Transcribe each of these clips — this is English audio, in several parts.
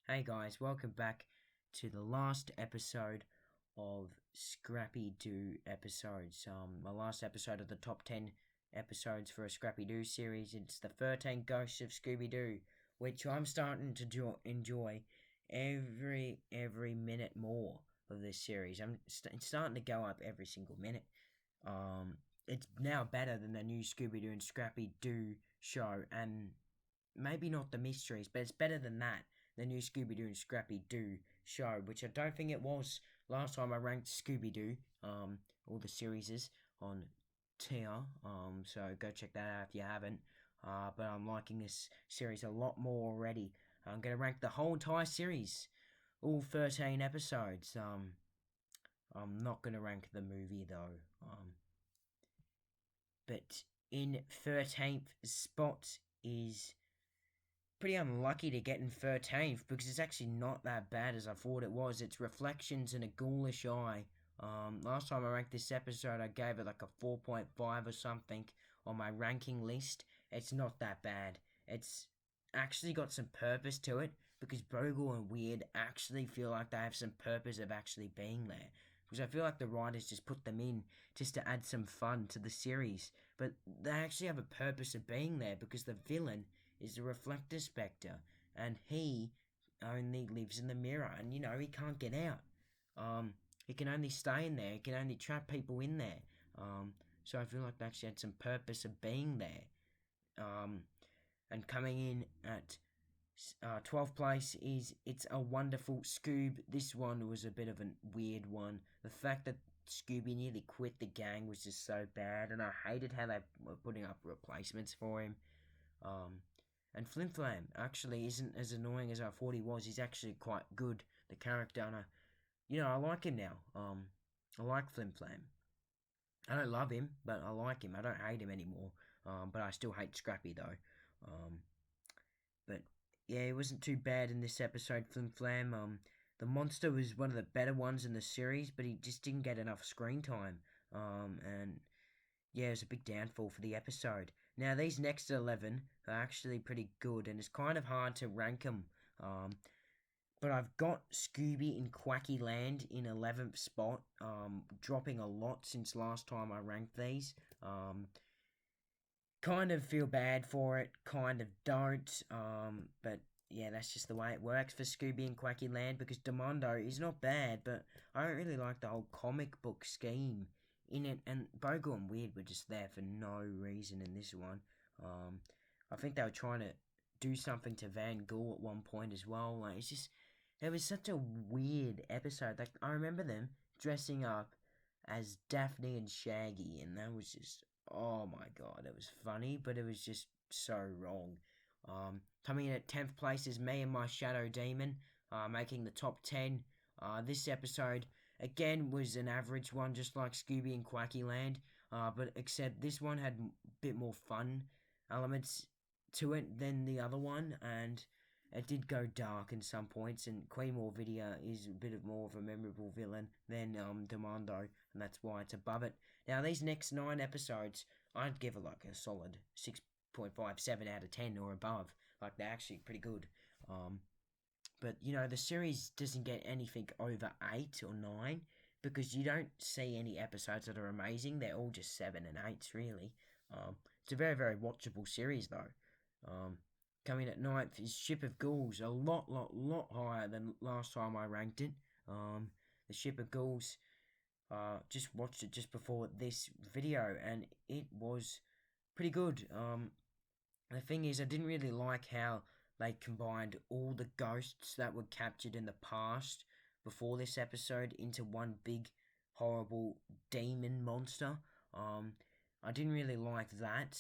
Hey guys, welcome back to the last episode of Scrappy Doo episodes. My last episode of the top 10 episodes for a Scrappy Doo series. It's the 13 Ghosts of Scooby Doo, which I'm starting to enjoy every minute more of this series. It's starting to go up every single minute. It's now better than the new Scooby Doo and Scrappy Doo show, and maybe not the mysteries, but it's better than that. The new Scooby Doo and Scrappy Doo show, which I don't think it was last time I ranked Scooby Doo, all the series on tier. So go check that out if you haven't. But I'm liking this series a lot more already. I'm gonna rank the whole entire series, all 13 episodes. I'm not gonna rank the movie though. But in 13th spot is pretty unlucky to get in 13th because it's actually not that bad as I thought it was. It's Reflections in a Ghoulish Eye. Last time I ranked this episode, I gave it like a 4.5 or something on my ranking list. It's not that bad. It's actually got some purpose to it because Bogle and Weird actually feel like they have some purpose of actually being there. Because I feel like the writers just put them in just to add some fun to the series. But they actually have a purpose of being there because the villain is the Reflector Spectre, and he only lives in the mirror, and he can't get out. He can only stay in there. He can only trap people in there. So I feel like they actually had some purpose of being there. And coming in at 12th place is It's a Wonderful Scoob. This one was a bit of a weird one. The fact that Scooby nearly quit the gang was just so bad, and I hated how they were putting up replacements for him. Um, and Flim Flam actually isn't as annoying as I thought he was. He's actually quite good, the character, and I like him now. I like Flim Flam. I don't love him, but I like him. I don't hate him anymore. But I still hate Scrappy though. But yeah, it wasn't too bad in this episode, Flim Flam. The monster was one of the better ones in the series, but he just didn't get enough screen time. And yeah, it was a big downfall for the episode. Now, these next 11 are actually pretty good, and it's kind of hard to rank them. But I've got Scooby in Quacky Land in 11th spot, dropping a lot since last time I ranked these. Kind of feel bad for it, kind of don't. But yeah, that's just the way it works for Scooby and Quacky Land because Demondo is not bad, but I don't really like the whole comic book scheme in it. And Bogle and Weird were just there for no reason in this one. I think they were trying to do something to Van Gool at one point as well. Like it was such a weird episode. Like I remember them dressing up as Daphne and Shaggy, and that was just, oh my god, it was funny, but it was just so wrong. Coming in at 10th place is Me and My Shadow Demon, making the top 10. This episode, again, was an average one, just like Scooby and Quacky Land, but except this one had a bit more fun elements to it than the other one, and it did go dark in some points, and Queen Morvidia is a bit of more of a memorable villain than Demando, and that's why it's above it. Now, these next 9 episodes, I'd give it like a solid 6.57 out of 10 or above. Like, they're actually pretty good. But, the series doesn't get anything over 8 or 9 because you don't see any episodes that are amazing. They're all just 7 and 8s, really. It's a very, very watchable series, though. Coming at 9th is Ship of Ghouls, a lot higher than last time I ranked it. The Ship of Ghouls, just watched it just before this video, and it was pretty good. The thing is, I didn't really like how they combined all the ghosts that were captured in the past before this episode into one big, horrible demon monster. I didn't really like that.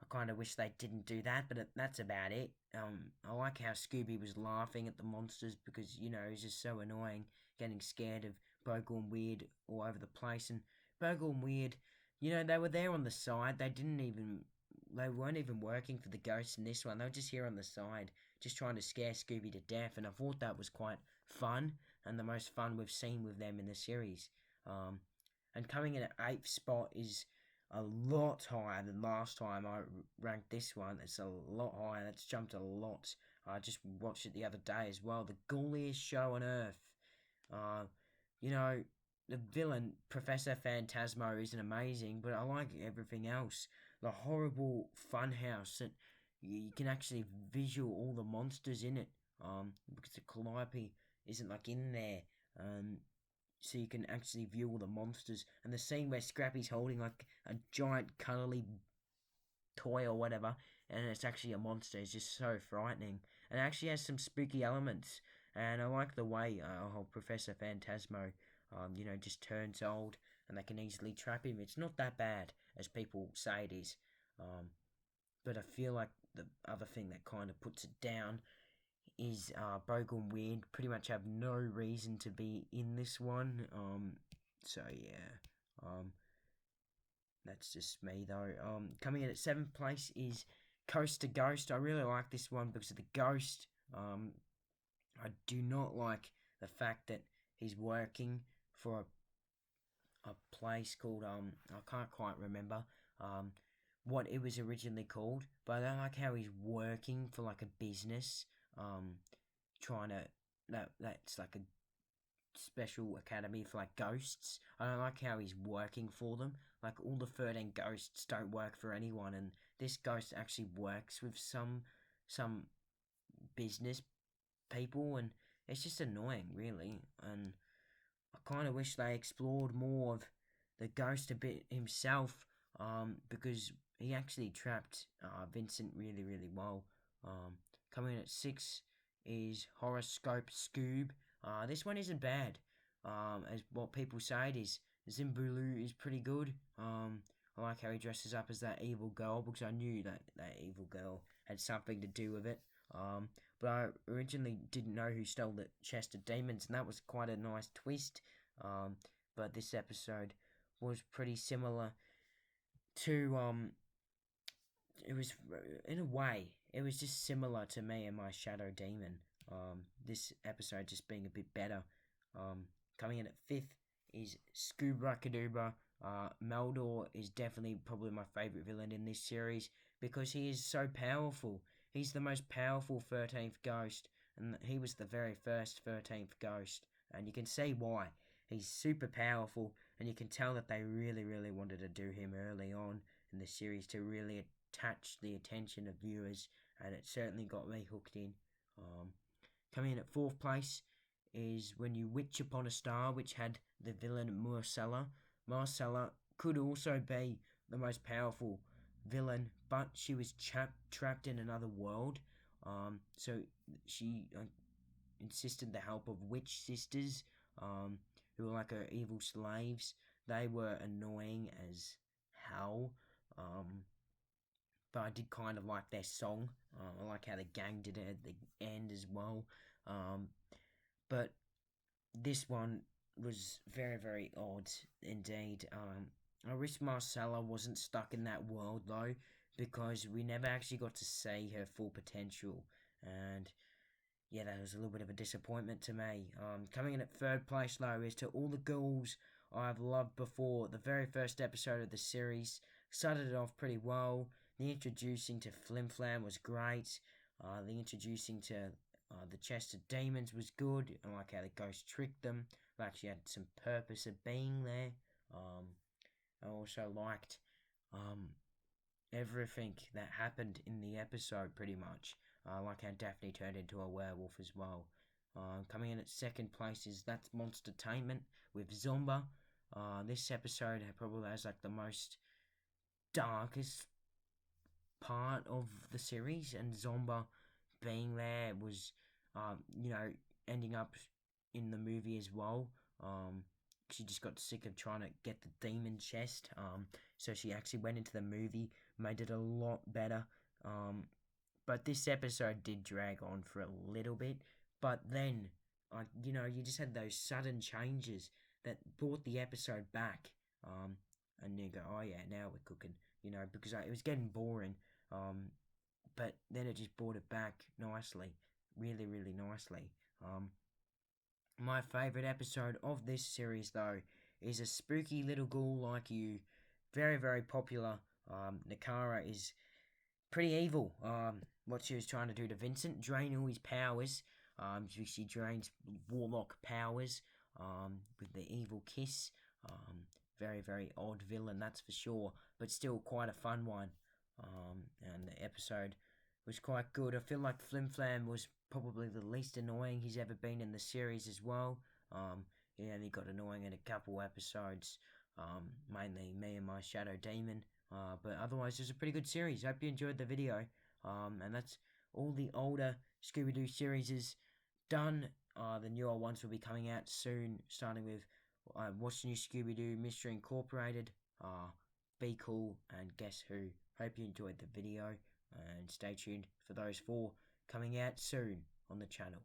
I kind of wish they didn't do that, but that's about it. I like how Scooby was laughing at the monsters because, he's just so annoying, getting scared of Bogle and Weird all over the place. And Bogle and Weird, they were there on the side. They weren't even working for the ghosts in this one. They were just here on the side, just trying to scare Scooby to death. And I thought that was quite fun, and the most fun we've seen with them in the series. And coming in at 8th spot is a lot higher than last time I ranked this one. It's a lot higher. It's jumped a lot. I just watched it the other day as well. The ghouliest show on earth. Uh, you know, the villain, Professor Phantasmo, isn't amazing, but I like everything else. The horrible funhouse that you can actually visual all the monsters in it. Because the Calliope isn't like in there. So you can actually view all the monsters. And the scene where Scrappy's holding like a giant cuddly toy or whatever, and it's actually a monster, is just so frightening. And it actually has some spooky elements. And I like the way Professor Phantasmo, just turns old and they can easily trap him. It's not that bad as people say it is. But I feel like the other thing that kind of puts it down is Bogle and Weird pretty much have no reason to be in this one. So yeah, that's just me though. Coming in at seventh place is Coast to Ghost. I really like this one because of the ghost. I do not like the fact that he's working for a place called I can't quite remember what it was originally called, but I don't like how he's working for like a business, trying to that's like a special academy for like ghosts. I don't like how he's working for them. Like all the 13 ghosts don't work for anyone, and this ghost actually works with some business people, and it's just annoying, really. And I kind of wish they explored more of the ghost a bit himself, because he actually trapped Vincent really, really well. Coming in at six is Horoscope Scoob. This one isn't bad, as what people say it is. Zimbulu is pretty good. I like how he dresses up as that evil girl because I knew that that evil girl had something to do with it. But I originally didn't know who stole the chest of demons, and that was quite a nice twist. But this episode was pretty similar to it was in a way it was just similar to me and my shadow demon. This episode just being a bit better. Coming in at fifth is Scoobracaduba. Meldor is definitely probably my favorite villain in this series because he is so powerful. He's the most powerful 13th ghost, and he was the very first 13th ghost, and you can see why. He's super powerful, and you can tell that they really, really wanted to do him early on in the series to really attach the attention of viewers, and it certainly got me hooked in. Coming in at fourth place is When You Witch Upon a Star, which had the villain Marcella. Marcella could also be the most powerful villain, but she was trapped in another world. So she insisted the help of witch sisters, who were like her evil slaves. They were annoying as hell. But I did kind of like their song. I like how the gang did it at the end as well. But this one was very, very odd indeed. I wish Marcella wasn't stuck in that world though, because we never actually got to see her full potential. And yeah, that was a little bit of a disappointment to me. Coming in at third place though is To All the Girls I've Loved Before. The very first episode of the series started it off pretty well. The introducing to Flim Flam was great. The introducing to the chest of demons was good. I like how the ghost tricked them. They actually had some purpose of being there. I also liked everything that happened in the episode pretty much. I like how Daphne turned into a werewolf as well. Coming in at second place is That's Monstertainment with Zomba. This episode probably has like the most darkest part of the series, and Zomba being there was, ending up in the movie as well. She just got sick of trying to get the demon chest. So she actually went into the movie, made it a lot better. But this episode did drag on for a little bit. But then, you just had those sudden changes that brought the episode back. And you go, oh yeah, now we're cooking. Because it was getting boring. But then it just brought it back nicely, really, really nicely. My favourite episode of this series, though, is A Spooky Little Ghoul Like You. Very, very popular. Nakara is pretty evil. what she was trying to do to Vincent, drain all his powers. She drains warlock powers with the evil kiss. Very, very odd villain, that's for sure, but still quite a fun one. And the episode was quite good. I feel like Flim Flam was probably the least annoying he's ever been in the series as well. He only got annoying in a couple episodes, mainly me and my Shadow Demon. But otherwise, it was a pretty good series. Hope you enjoyed the video. And that's all the older Scooby-Doo series is done. The newer ones will be coming out soon, starting with What's New Scooby-Doo, Mystery Incorporated, Be Cool, and Guess Who. Hope you enjoyed the video, and stay tuned for those 4 coming out soon on the channel.